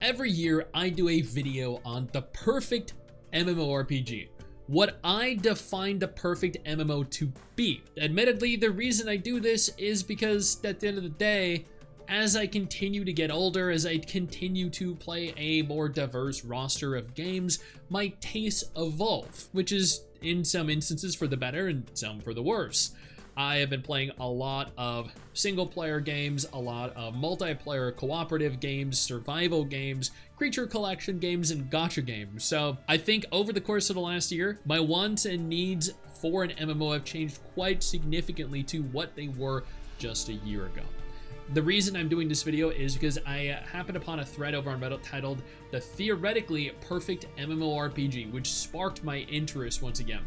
Every year, I do a video on the perfect MMORPG. What I define the perfect MMO to be. Admittedly, the reason I do this is because at the end of the day, as I continue to get older, as I continue to play a more diverse roster of games, my tastes evolve, which is in some instances for the better and some for the worse. I have been playing a lot of single-player games, a lot of multiplayer cooperative games, survival games, creature collection games, and gacha games. So I think over the course of the last year, my wants and needs for an MMO have changed quite significantly to what they were just a year ago. The reason I'm doing this video is because I happened upon a thread over on Reddit titled "The Theoretically Perfect MMORPG," which sparked my interest once again.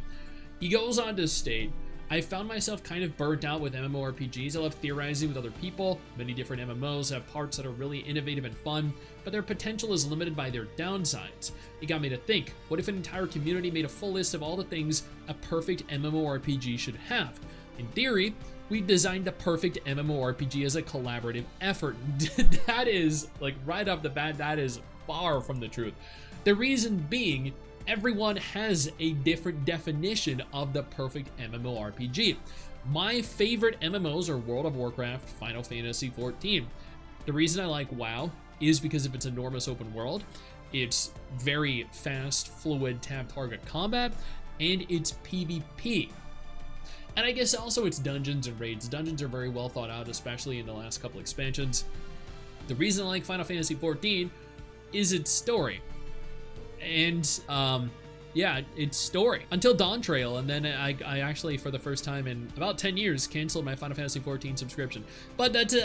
He goes on to state, I found myself kind of burnt out with MMORPGs. I love theorizing with other people. Many different MMOs have parts that are really innovative and fun, but their potential is limited by their downsides. It got me to think, what if an entire community made a full list of all the things a perfect MMORPG should have? In theory, we designed the perfect MMORPG as a collaborative effort. That is, like, right off the bat, that is far from the truth. The reason being, everyone has a different definition of the perfect MMORPG. My favorite MMOs are World of Warcraft, Final Fantasy XIV. The reason I like WoW is because of its enormous open world, its very fast, fluid tap-target combat, and its PvP. And I guess also its dungeons and raids. Dungeons are very well thought out, especially in the last couple expansions. The reason I like Final Fantasy XIV is its story. And yeah, its story until Dawn Trail, and then I actually, for the first time in about 10 years, canceled my Final Fantasy XIV subscription. But that's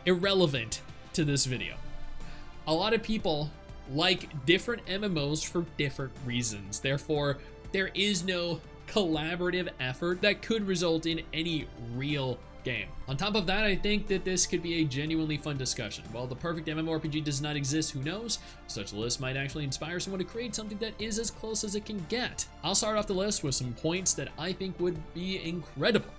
irrelevant to this video. A lot of people like different MMOs for different reasons. Therefore, there is no collaborative effort that could result in any real game. On top of that, I think that this could be a genuinely fun discussion. While the perfect MMORPG does not exist, who knows? Such a list might actually inspire someone to create something that is as close as it can get. I'll start off the list with some points that I think would be incredible.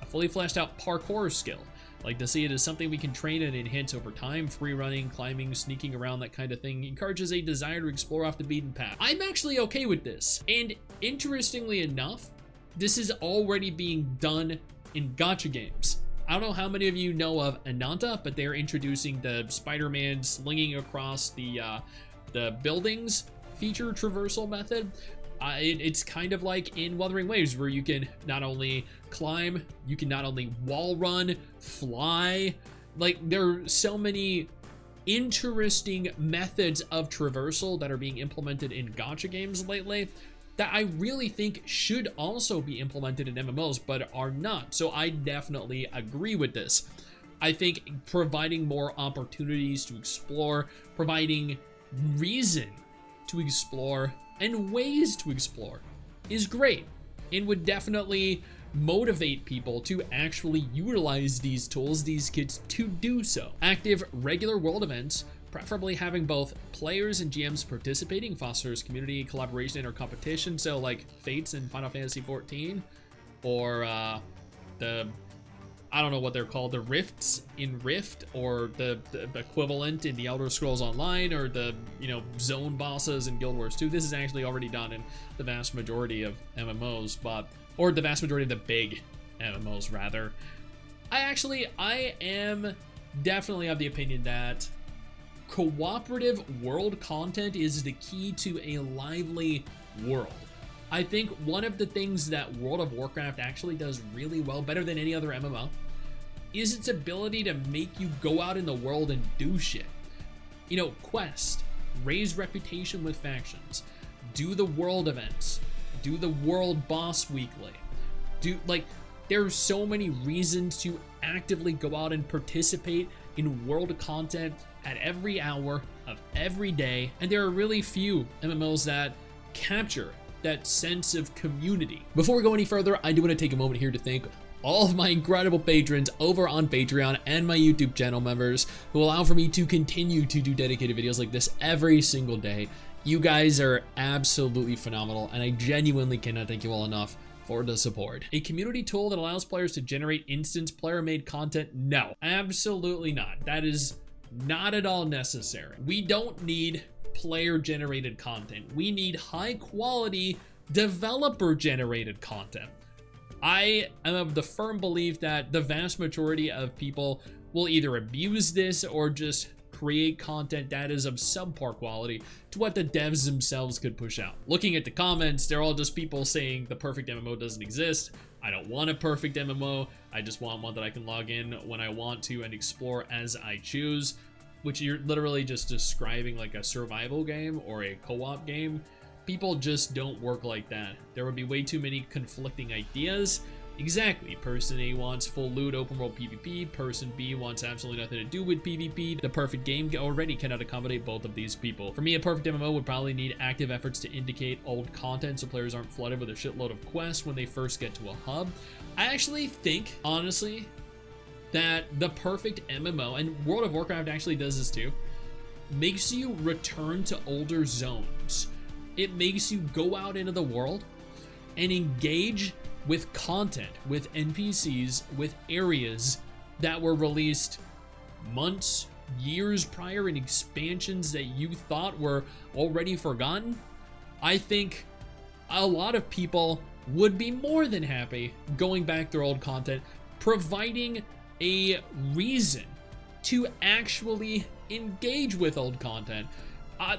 A fully fleshed out parkour skill. I like to see it as something we can train and enhance over time. Free running, climbing, sneaking around, that kind of thing encourages a desire to explore off the beaten path. I'm actually okay with this. And interestingly enough, this is already being done in gacha games. I don't know how many of you know of Ananta, but they're introducing the Spider-Man slinging across the buildings feature traversal method. It's kind of like in Wuthering Waves, where you can not only climb, you can not only wall run, fly. Like, there are so many interesting methods of traversal that are being implemented in gacha games lately that I really think should also be implemented in MMOs, but are not. So I definitely agree with this. I think providing more opportunities to explore, providing reason to explore, and ways to explore is great, and would definitely motivate people to actually utilize these tools, these kits, to do so. Active regular world events, preferably having both players and GMs participating, fosters community collaboration or competition. So like Fates in Final Fantasy XIV, or I don't know what they're called, the Rifts in Rift, or the equivalent in the Elder Scrolls Online, or the, zone bosses in Guild Wars 2. This is actually already done in the vast majority of MMOs, or the vast majority of the big MMOs rather. I am definitely of the opinion that cooperative world content is the key to a lively world. I think one of the things that World of Warcraft actually does really well, better than any other MMO, is its ability to make you go out in the world and do shit. Quest, raise reputation with factions, do the world events, do the world boss weekly, there's so many reasons to actively go out and participate in world content at every hour of every day, and there are really few MMOs that capture that sense of community. Before we go any further, I do want to take a moment here to thank all of my incredible patrons over on Patreon and my YouTube channel members who allow for me to continue to do dedicated videos like this every single day. You guys are absolutely phenomenal, and I genuinely cannot thank you all enough for the support. A community tool that allows players to generate instance player-made content? No, absolutely not. That is not at all necessary. We don't need player-generated content. We need high-quality developer-generated content. I am of the firm belief that the vast majority of people will either abuse this or just create content that is of subpar quality to what the devs themselves could push out. Looking at the comments, they're all just people saying the perfect MMO doesn't exist. I don't want a perfect MMO. I just want one that I can log in when I want to and explore as I choose, which you're literally just describing like a survival game or a co-op game. People just don't work like that. There would be way too many conflicting ideas. Exactly. Person A wants full loot, open world PvP. Person B wants absolutely nothing to do with PvP. The perfect game already cannot accommodate both of these people. For me, a perfect MMO would probably need active efforts to indicate old content so players aren't flooded with a shitload of quests when they first get to a hub. I actually think, honestly, that the perfect MMO, and World of Warcraft actually does this too, makes you return to older zones. It makes you go out into the world and engage with content, with NPCs, with areas that were released months, years prior in expansions that you thought were already forgotten. I think a lot of people would be more than happy going back through old content, providing a reason to actually engage with old content.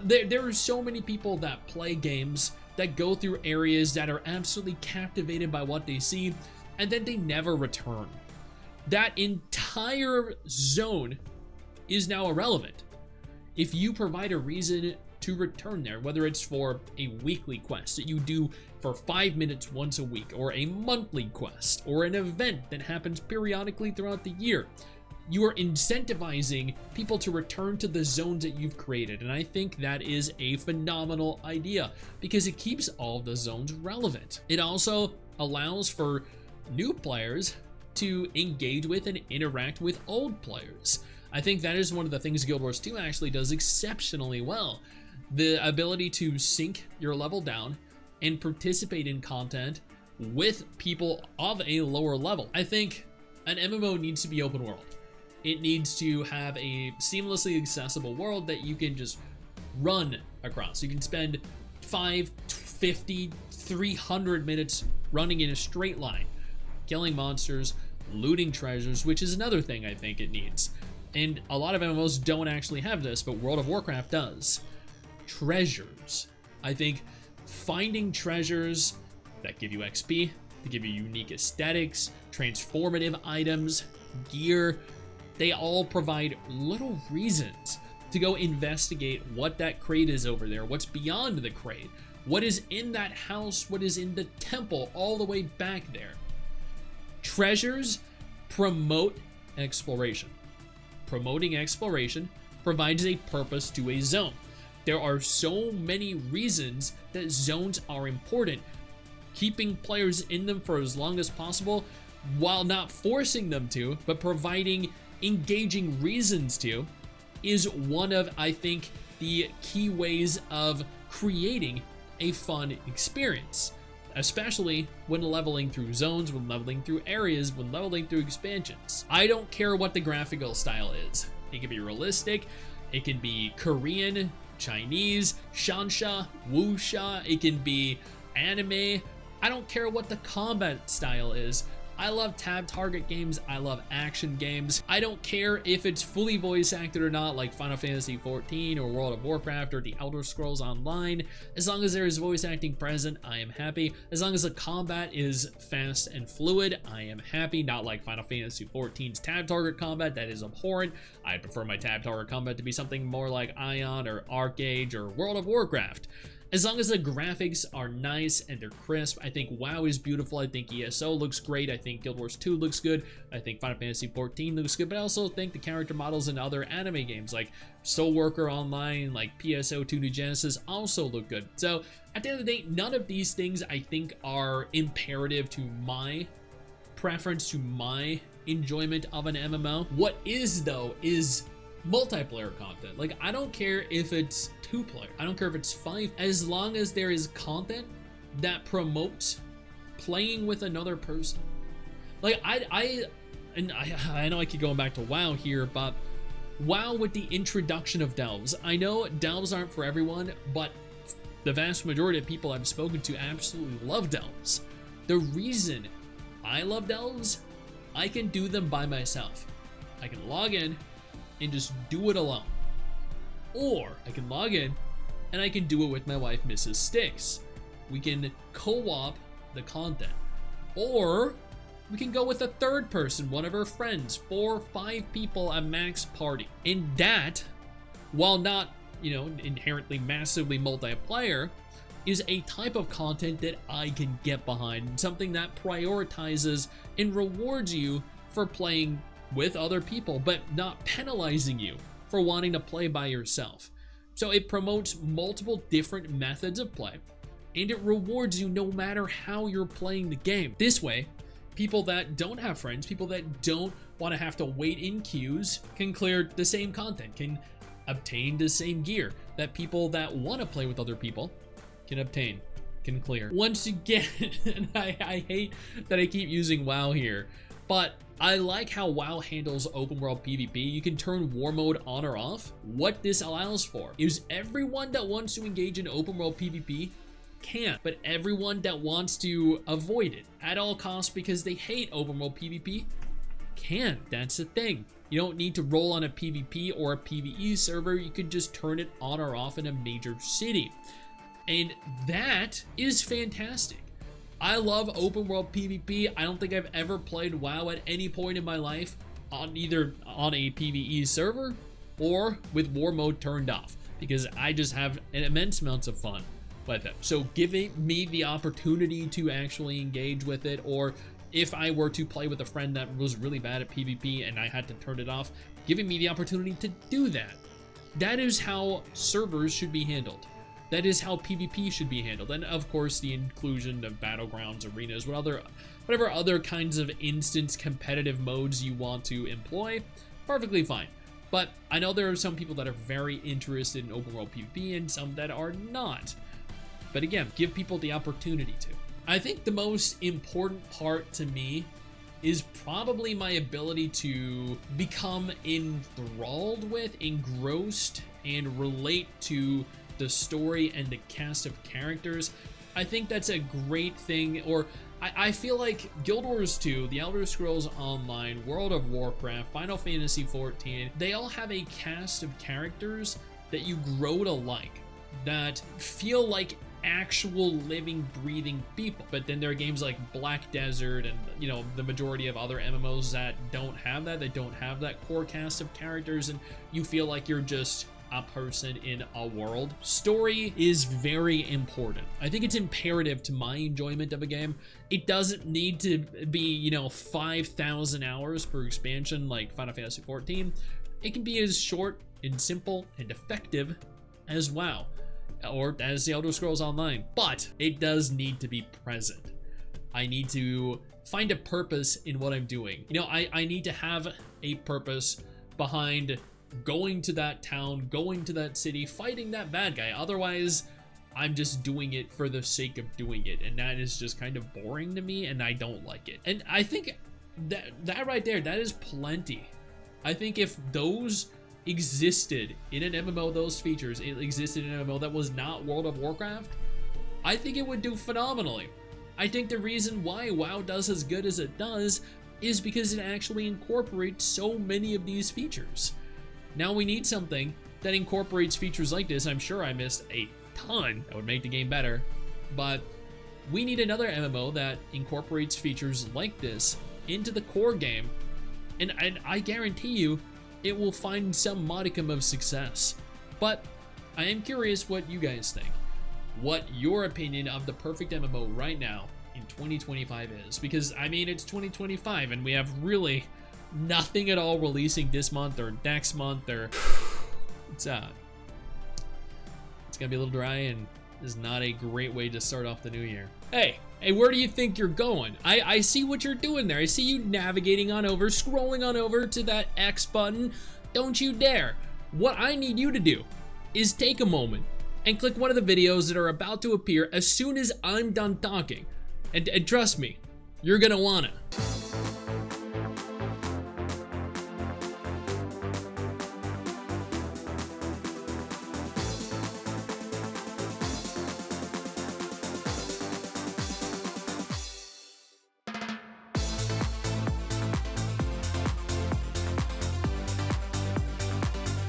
There are so many people that play games that go through areas that are absolutely captivated by what they see, and then they never return. That entire zone is now irrelevant. If you provide a reason to return there, whether it's for a weekly quest that you do for 5 minutes once a week, or a monthly quest, or an event that happens periodically throughout the year, you are incentivizing people to return to the zones that you've created. And I think that is a phenomenal idea because it keeps all of the zones relevant. It also allows for new players to engage with and interact with old players. I think that is one of the things Guild Wars 2 actually does exceptionally well. The ability to sync your level down and participate in content with people of a lower level. I think an MMO needs to be open world. It needs to have a seamlessly accessible world that you can just run across. You can spend 5, 50, 300 minutes running in a straight line, killing monsters, looting treasures, which is another thing I think it needs. And a lot of MMOs don't actually have this, but World of Warcraft does. Treasures. I think finding treasures that give you XP, that give you unique aesthetics, transformative items, gear, they all provide little reasons to go investigate what that crate is over there, what's beyond the crate, what is in that house, what is in the temple all the way back there. Treasures promote exploration. Promoting exploration provides a purpose to a zone. There are so many reasons that zones are important. Keeping players in them for as long as possible, while not forcing them to, but providing engaging reasons to, is one of, I think, the key ways of creating a fun experience, especially when leveling through zones, when leveling through areas, when leveling through expansions. I don't care what the graphical style is. It can be realistic, it can be Korean, Chinese, Shansha, Wuxia, it can be anime. I don't care what the combat style is. I love tab target games, I love action games. I don't care if it's fully voice acted or not, like Final Fantasy XIV or World of Warcraft or The Elder Scrolls Online. As long as there is voice acting present, I am happy. As long as the combat is fast and fluid, I am happy. Not like Final Fantasy XIV's tab target combat, that is abhorrent. I prefer my tab target combat to be something more like Ion or Arcade or World of Warcraft. As long as the graphics are nice and they're crisp, I think WoW is beautiful, I think ESO looks great, I think Guild Wars 2 looks good, I think Final Fantasy XIV looks good, but I also think the character models in other anime games like Soul Worker Online, like PSO 2 New Genesis also look good. So at the end of the day, none of these things I think are imperative to my preference, to my enjoyment of an MMO. What is though is multiplayer content. Like, I don't care if it's 2-player, I don't care if it's 5, as long as there is content that promotes playing with another person. Like, I know I keep going back to WoW here, but WoW with the introduction of delves. I know delves aren't for everyone, but the vast majority of people I've spoken to absolutely love delves. The reason I love delves, I can do them by myself. I can log in and just do it alone. Or I can log in and I can do it with my wife, Mrs. STIX. We can co-op the content. Or we can go with a third person, one of our friends, 4 or 5 people, a max party. And that, while not, inherently massively multiplayer, is a type of content that I can get behind. Something that prioritizes and rewards you for playing with other people, but not penalizing you for wanting to play by yourself. So it promotes multiple different methods of play, and it rewards you no matter how you're playing the game. This way, people that don't have friends, people that don't want to have to wait in queues, can clear the same content, can obtain the same gear that people that want to play with other people can obtain, can clear. Once again, and I hate that I keep using WoW here, but I like how WoW handles open world PvP. You can turn war mode on or off. What this allows for is everyone that wants to engage in open world PvP can, but everyone that wants to avoid it at all costs because they hate open world PvP can. That's the thing. You don't need to roll on a PvP or a PvE server. You could just turn it on or off in a major city. And that is fantastic. I love open world PvP. I don't think I've ever played WoW at any point in my life on either on a PvE server or with war mode turned off, because I just have an immense amounts of fun with it. So giving me the opportunity to actually engage with it, or if I were to play with a friend that was really bad at PvP and I had to turn it off, giving me the opportunity to do that. That is how servers should be handled. That is how PvP should be handled. And of course, the inclusion of battlegrounds, arenas, whatever other kinds of instance competitive modes you want to employ, perfectly fine. But I know there are some people that are very interested in open world PvP and some that are not. But again, give people the opportunity to. I think the most important part to me is probably my ability to become enthralled with, engrossed, and relate to the story and the cast of characters. I think that's a great thing. Or I feel like Guild Wars 2, The Elder Scrolls Online, World of Warcraft, Final Fantasy XIV, they all have a cast of characters that you grow to like, that feel like actual living, breathing people. But then there are games like Black Desert and the majority of other MMOs that don't have that. They don't have that core cast of characters, and you feel like you're just a person in a world. Story is very important. I think it's imperative to my enjoyment of a game. It doesn't need to be 5,000 hours per expansion like Final Fantasy XIV. It can be as short and simple and effective as WoW, or as The Elder Scrolls Online, but it does need to be present. I need to find a purpose in what I'm doing. I need to have a purpose behind going to that town, going to that city, fighting that bad guy. Otherwise, I'm just doing it for the sake of doing it, and that is just kind of boring to me, and I don't like it. And I think that right there, that is plenty. I think if those existed in an MMO, those features, it existed in an MMO that was not World of Warcraft, I think it would do phenomenally. I think the reason why WoW does as good as it does is because it actually incorporates so many of these features. Now we need something that incorporates features like this. I'm sure I missed a ton that would make the game better, but we need another MMO that incorporates features like this into the core game, and I guarantee you it will find some modicum of success. But I am curious what you guys think, what your opinion of the perfect MMO right now in 2025 is, because I mean, it's 2025 and we have really nothing at all releasing this month or next month, or it's gonna be a little dry and is not a great way to start off the new year. Hey, where do you think you're going? I see what you're doing there. I see you navigating on over, scrolling on over to that X button. Don't you dare. What I need you to do is take a moment and click one of the videos that are about to appear as soon as I'm done talking. And trust me, you're gonna wanna.